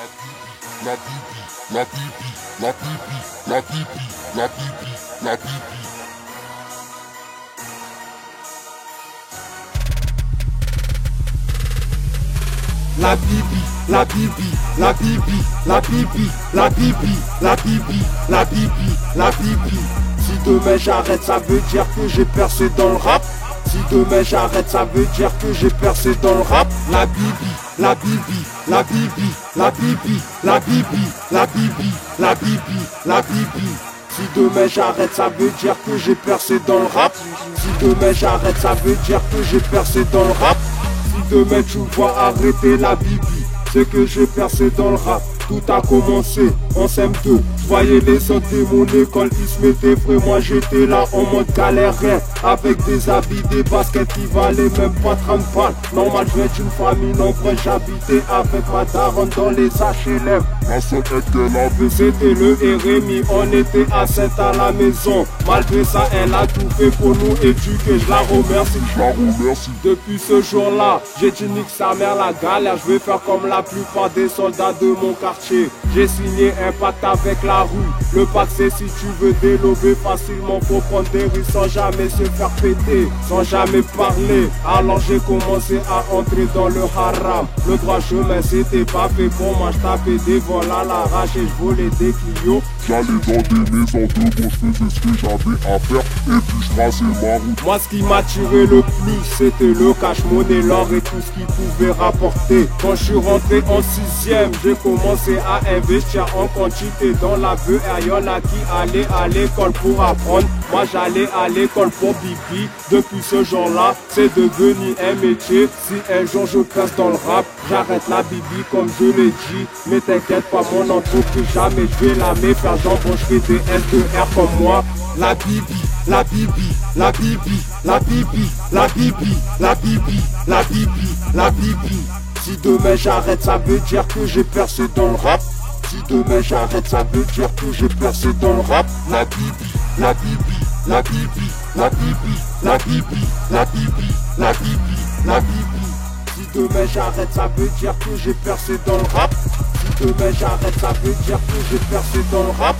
la bibi, la bibi, la bibi, la bibi, la bibi, la bibi. La bibi, la bibi, la bibi, la bibi, la bibi, la bibi, la bibi, la bibi. Si demain j'arrête, ça veut dire que j'ai percé dans le rap. Si demain j'arrête, ça veut dire que j'ai percé dans le rap. La bibi, la bibi, la bibi, la bibi, la bibi, la bibi, la bibi, la bibi. Si demain j'arrête, ça veut dire que j'ai percé dans le rap. Si demain j'arrête, ça veut dire que j'ai percé dans le rap. Si demain tu vois arrêter la bibi, c'est que j'ai percé dans le rap. Tout a commencé en CM2. Je voyais les autres de mon école, ils se mettaient frais. Moi j'étais là en mode galérien, avec des habits, des baskets qui valaient même pas 30 balles. Normal, je viens d'une famille nombreuse, j'habitais avec ma daronne dans les HLM. La seule aide qu'elle avait, c'était le RMI. On était à 7 à la maison. Malgré ça, elle a tout fait pour nous éduquer. Je la remercie, je la remercie. Depuis ce jour-là, j'ai dit nique sa mère la galère. Je vais faire comme la plupart des soldats de mon quartier. J'ai signé un pacte avec la rue. Le pacte c'est si tu veux délober facilement, faut prendre des risques sans jamais se faire péter, sans jamais parler. Alors j'ai commencé à entrer dans le haram. Le droit chemin c'était pas fait pour moi. Je tapais des vols à l'arrache et je volais des Clio. J'allais dans des maisons de bon, je faisais ce que j'avais à faire et puis je traçais ma route. Moi ce qui m'attirait le plus c'était le cash-money, l'or et tout ce qui pouvait rapporter. Quand je suis rentré en 6ème, j'ai commencé à investir en quantité dans la vue. Il y en a qui allaient à l'école pour apprendre. Moi j'allais à l'école pour pipi. Depuis ce jour-là, c'est devenu un métier. Si un jour je perce dans le rap, j'arrête la bibi comme je l'ai dit. Mais t'inquiète pas, mon entreprise jamais je vais la mettre. Faire jambon, je fais des S2R comme moi. La bibi, la bibi, la bibi, la bibi, la bibi, la bibi, la bibi, la bibi. Si demain j'arrête, ça veut dire que j'ai percé dans le rap. Si demain j'arrête, ça veut dire que j'ai percé dans le rap. La bibi, la bibi, la bibi, la bibi, la bibi, la bibi, la bibi, la bibi. Si demain j'arrête, ça veut dire que j'ai percé dans le rap. Si demain j'arrête, ça veut dire que j'ai percé dans le rap.